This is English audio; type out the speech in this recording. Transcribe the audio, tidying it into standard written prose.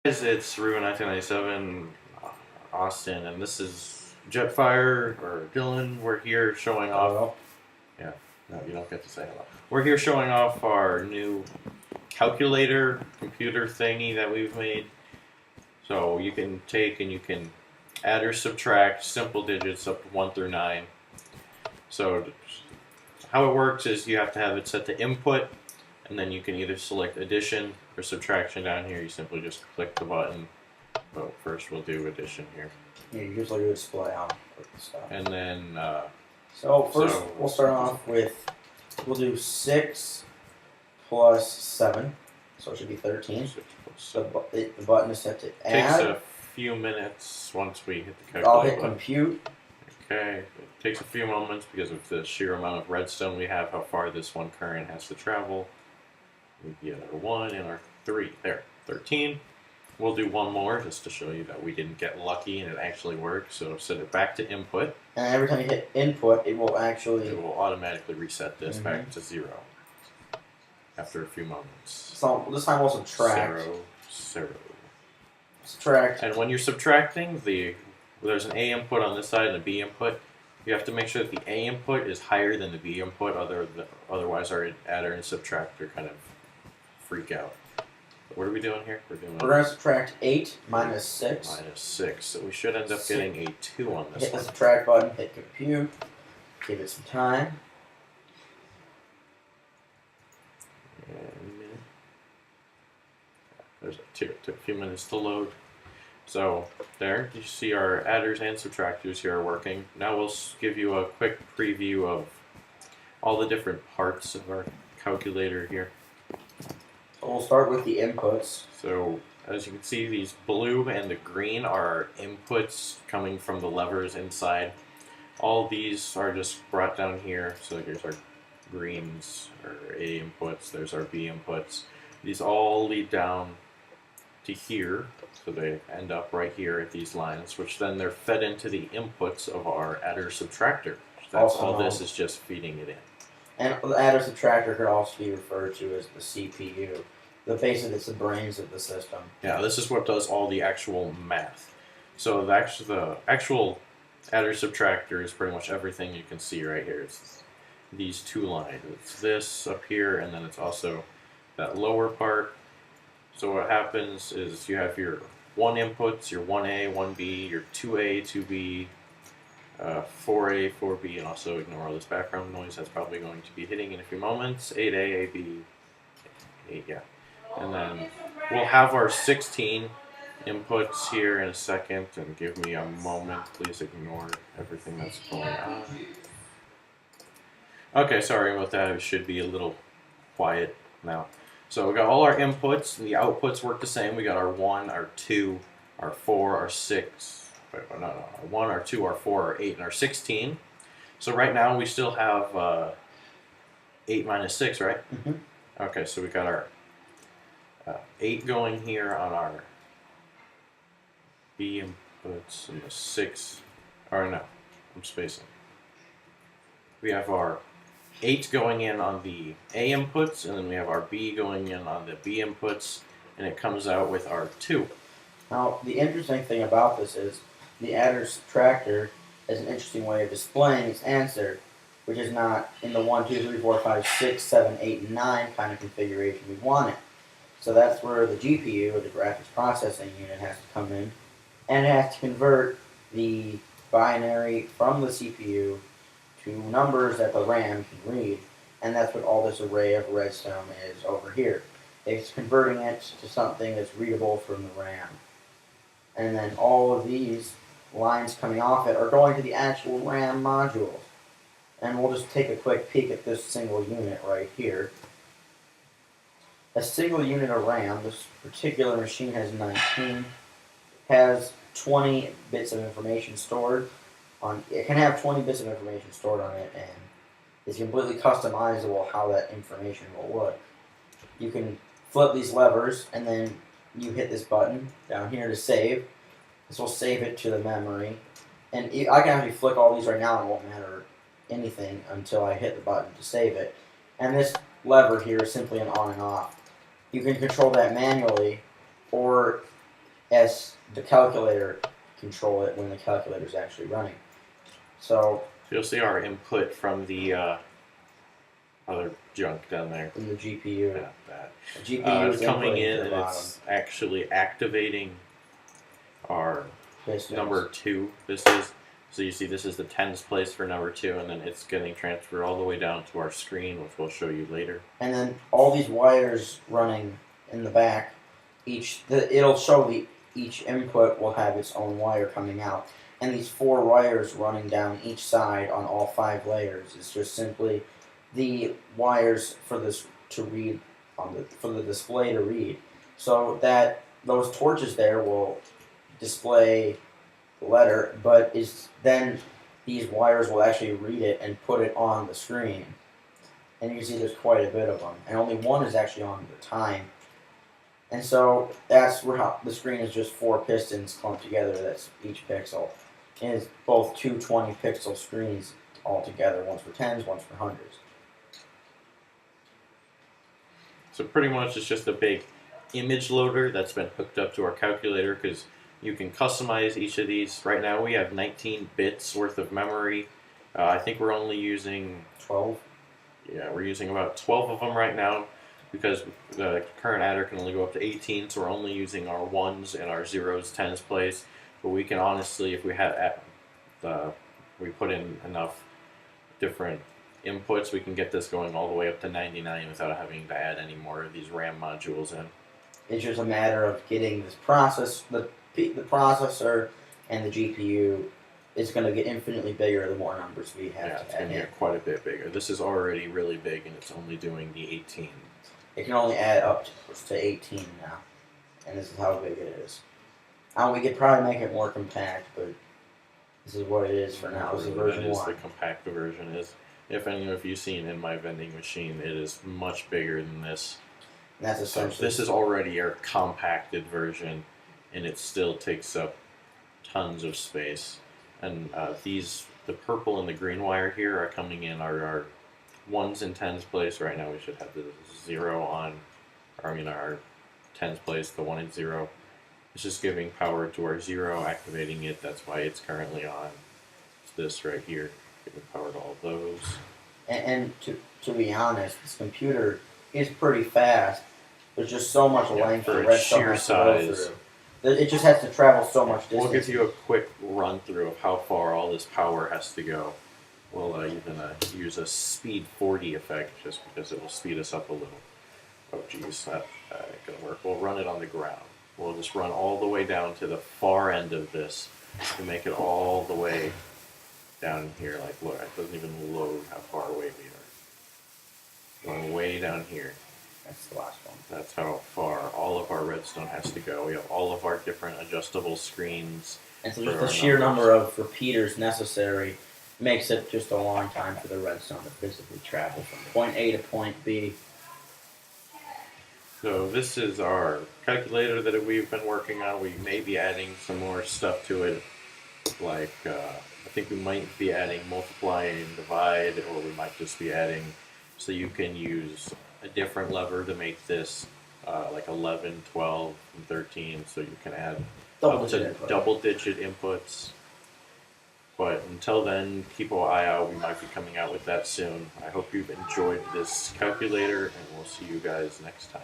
It's Ruben 1997, Austin, and this is Jetfire or Dylan. We're here showing off. Hello. Yeah, no, you don't get to say hello. We're here showing off our new calculator computer thingy that we've made. So you can take and you can add or subtract simple digits up to 1 through 9. So how it works is you have to have it set to input, and then you can either select addition or subtraction down here. You simply just click the button. But first we'll do addition here. Yeah, you usually do display on stuff. And then So first we'll start off with, we'll do 6 plus 7, so it should be 13. 6 plus 7. The button is set to add. Takes a few minutes once we hit the I'll calculator hit button. compute. Okay, it takes a few moments because of the sheer amount of redstone we have, how far this one current has to travel. We get our 1 and our 3. There, 13. We'll do one more just to show you that we didn't get lucky and it actually worked. So set it back to input. And every time you hit input, it will automatically reset this back to 0 after a few moments. So this time we'll subtract. 0. Subtract. And when you're subtracting, there's an A input on this side and a B input. You have to make sure that the A input is higher than the B input, otherwise our adder and subtractor kind of freak out. What are we doing here? We're going to subtract 8 minus 6. Minus 6. So we should end up getting a 2 on this one. Hit one. the subtract button, hit compute, give it some time. There's a 2. It took a few minutes to load. So there, you see our adders and subtractors here are working. Now we'll give you a quick preview of all the different parts of our calculator here. So we'll start with the inputs. So as you can see, these blue and the green are inputs coming from the levers inside. All these are just brought down here. So here's our greens, our A inputs, there's our B inputs. These all lead down to here, so they end up right here at these lines, which then they're fed into the inputs of our adder subtractor. That's all this is just feeding it in. And the adder subtractor could also be referred to as the CPU. Basically, it's the brains of the system. Yeah, this is what does all the actual math. So the actual adder subtractor is pretty much everything you can see right here. It's these two lines. It's this up here, and then it's also that lower part. So what happens is you have your 1 inputs, your 1A, 1B, your 2A, 2B, 4A, 4B, and also ignore all this background noise that's probably going to be hitting in a few moments. 8A, 8B, 8, yeah. And then we'll have our 16 inputs here in a second, and give me a moment. Please ignore everything that's going on. Okay, sorry about that. It should be a little quiet now. So we got all our inputs, and the outputs work the same. We got our 1, our 2, our 4, our 6. Wait, no, our 1, our 2, our 4, our 8, and our 16. So right now we still have 8 minus 6, right? Mm-hmm. Okay, so we got our 8 going here on our B inputs, and the 6, or no, I'm spacing. We have our 8 going in on the A inputs, and then we have our B going in on the B inputs, and it comes out with our 2. Now, the interesting thing about this is the adder subtractor is an interesting way of displaying its answer, which is not in the 1, 2, 3, 4, 5, 6, 7, 8, and 9 kind of configuration we want it. So that's where the GPU, or the graphics processing unit, has to come in, and it has to convert the binary from the CPU to numbers that the RAM can read, and that's what all this array of redstone is over here. It's converting it to something that's readable from the RAM. And then all of these lines coming off it are going to the actual RAM modules. And we'll just take a quick peek at this single unit right here. A single unit of RAM, this particular machine has 19, has 20 bits of information stored. It can have 20 bits of information stored on it, and it's completely customizable how that information will look. You can flip these levers, and then you hit this button down here to save. This will save it to the memory. And I can actually flick all these right now, and it won't matter anything until I hit the button to save it. And this lever here is simply an on and off. You can control that manually, or as the calculator control it when the calculator is actually running. So you'll see our input from the other junk down there. from the GPU, Yeah, that. the GPU is Coming inputting in to the and bottom. it's actually activating our Pistons. number 2. This is, so you see this is the tens place for number 2, and then it's getting transferred all the way down to our screen, which we'll show you later. And then all these wires running in the back, it'll show each input will have its own wire coming out, and these 4 wires running down each side on all 5 layers is just simply the wires for this to read for the display to read. So that those torches there will display the letter, but then these wires will actually read it and put it on the screen. And you can see there's quite a bit of them, and only one is actually on the time. And so that's where the screen is just 4 pistons clumped together. That's each pixel, and it's both 2 20-pixel screens all together. One's for tens, one's for hundreds. So pretty much it's just a big image loader that's been hooked up to our calculator, because you can customize each of these. Right now we have 19 bits worth of memory. I think we're only using 12. Yeah, we're using about 12 of them right now, because the current adder can only go up to 18, so we're only using our 1s and our 0s, 10s place. But we can honestly, if we we put in enough different inputs, we can get this going all the way up to 99 without having to add any more of these RAM modules in. It's just a matter of getting this the processor and the GPU is going to get infinitely bigger the more numbers we have. Yeah, it's going to get quite a bit bigger. This is already really big, and it's only doing the 18. It can only add up to 18 now, and this is how big it is. We could probably make it more compact, but this is what it is for now. This is version 1. The compact version is. If any of you've seen in my vending machine, it is much bigger than this. And that's essentially. This is already our compacted version, and it still takes up tons of space. And the purple and the green wire here are coming in our 1s and 10s place. Right now we should have the 0 on, our 10s place, the 1 and 0. It's just giving power to our 0, activating it. That's why it's currently on. It's this right here, giving power to all those. And to be honest, this computer is pretty fast. There's just so much length for the its Redstone sheer has to go size. through. It just has to travel so much distance. We'll give you a quick run through of how far all this power has to go. We'll even use a speed 40 effect just because it will speed us up a little. Oh geez, that ain't gonna work. We'll run it on the ground. We'll just run all the way down to the far end of this and make it all the way down here. Like, look, it doesn't even load how far away we are. Going way down here. That's the last one. That's how far all of our redstone has to go. We have all of our different adjustable screens. And so just the sheer number of repeaters necessary makes it just a long time for the redstone to physically travel from point A to point B. So this is our calculator that we've been working on. We may be adding some more stuff to it, like I think we might be adding multiply and divide, or we might just be adding, so you can use a different lever to make this like 11, 12, and 13, so you can add double-digit inputs. But until then, keep an eye out. We might be coming out with that soon. I hope you've enjoyed this calculator, and we'll see you guys next time.